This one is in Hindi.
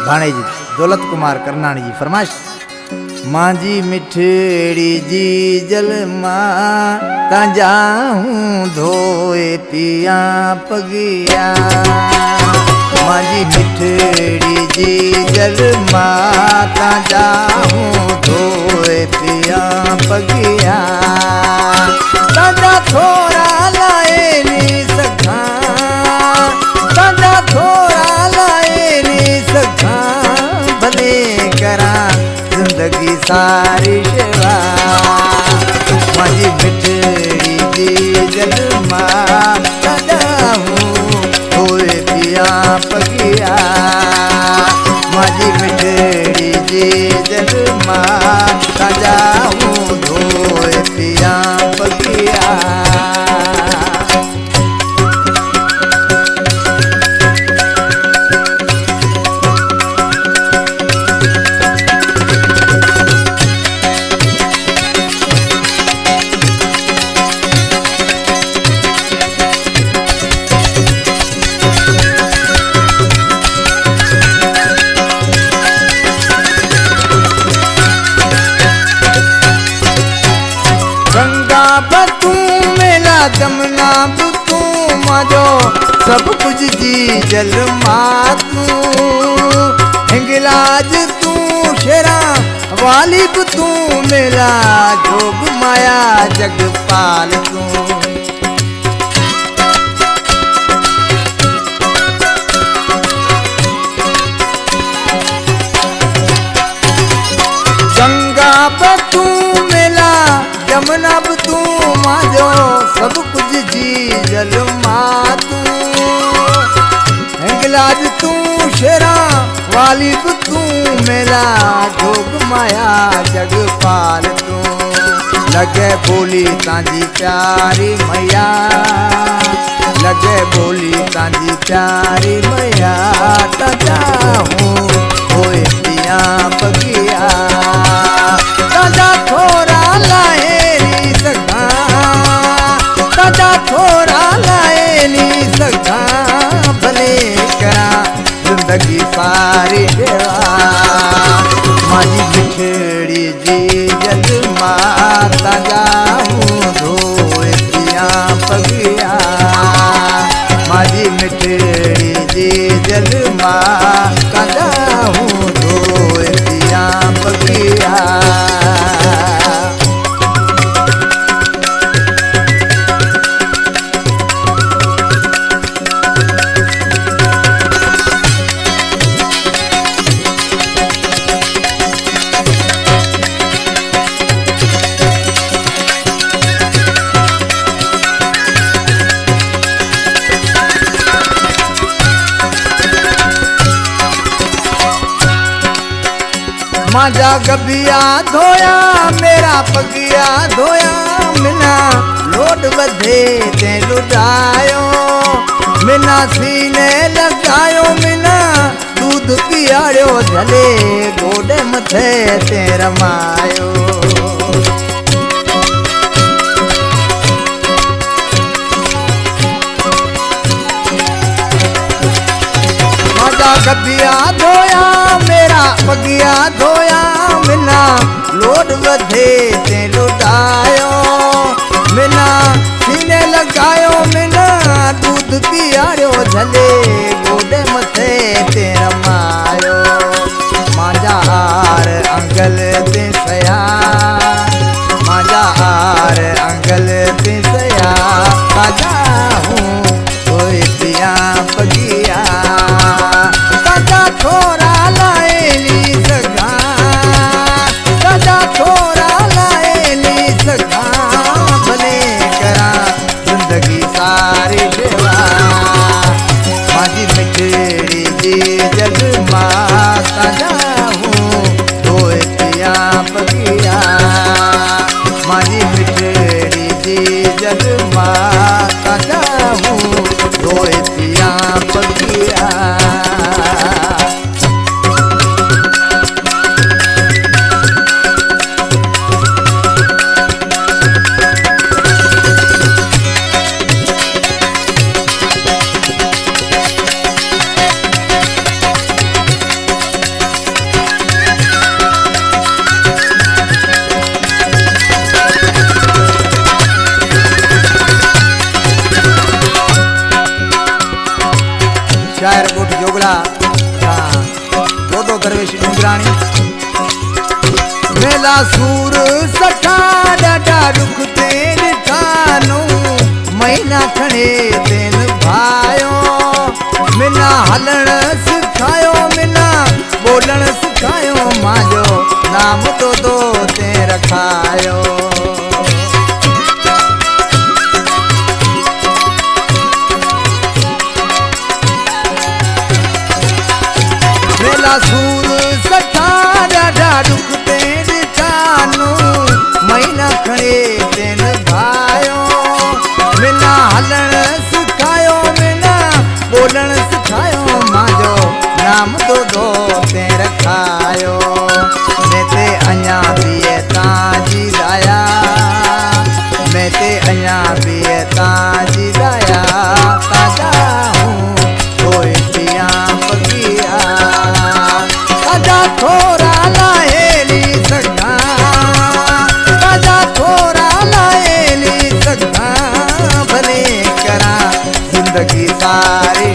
भाणे जी दौलत कुमार करनाणी जी फरमाइश। मांजी मिठड़ी जी जल मां ता जाऊं धोए पिया पगिया। मांजी मिठड़ी जी जल मां ता जाऊं धोए पिया पगिया। ताजा थोड़ा लाए नी सखा, ताजा थोड़ा लाए नी सखा, भले करा जिंदगी सारी सेवा। मांजी मिठड़ी जी जल मां ता जाऊं धोए पिया पगिया। मांजी मिठड़ी जी जल मां ता जाऊं धोए पिया पगिया। जमुना तू मजो सब कुछ जी जल मातू। हिंगलाज तू शेरा वाली तू मेरा जोग माया जगपाल तू। गंगा तू मेला जमुना तू माजो सब कुछ जी जल मातू। हिंगलाज तू शेरा वाली तू मेला जोग माया जगपाल तू। लगे बोली तांजी प्यारी मैया, लगे बोली तांजी प्यारी मैया। ता जाऊं होए पिया पगिया। ताजा थोड़ा लाए नी सखा, ताजा थोड़ा लाए नी सखा, भले करा जिंदगी सारी सेवा। मांजी मिठड़ी जी जल मां ता जाऊं धोए पिया पगिया। मांजी मिठड़ी जी जल मां ता जाऊं धोए पिया पगिया। मांजा गबिया धोया मेरा पगिया धोया। मिना लोट बधे ते लुटायो, मिना सीने लगायो, मिना दूध पियाड़ो झले गोडे मथे ते रमायो। मांजा गबिया धोया मेरा पगिया धोया। मिना लोड बधे ते लुटायो, मिना सीने लगायो, मिना दूध पियाड़ो झले गोडे मथे ते रमायो। मांजा हार अंगल ते सया, मांजा हार अंगल ते सया। ताजा हूँ कोई पिया पगिया। ताजा थोड़ा लाए नी सखा, ताजा थोड़ा लाए नी सखा, भले करा जिंदगी सारी सेवा। मांजी मिठड़ी जी जल मां ता जाऊं धोए पिया पगिया। मांजी मिठड़ी जी जल मां ता जाऊं धोए पिया पगिया। था तो दरवेश डूंगराणी मेला सूर सठा डाडा दुख ते ॾिठानो महीना खणे तेन भायो मिना हलण सिखायो मिना बोलण सिखायो मांजो नाम तो ते रखायो मेला सूर सठा डाडा दुख ते ॾिठानो महीना खणे तेन भायो मिना हलण सिखायो मिना बोलण सिखायो मांजो नाम तो ते रखायो मैं ते अञा भी ताजी दाया मैं ते अञा भी ताजी दाया ताजा हूँ कोई पिया बगिया ताजा थोड़ा लाएली सगा ताजा थोड़ा लाएली सगा भले करा जिंदगी सारी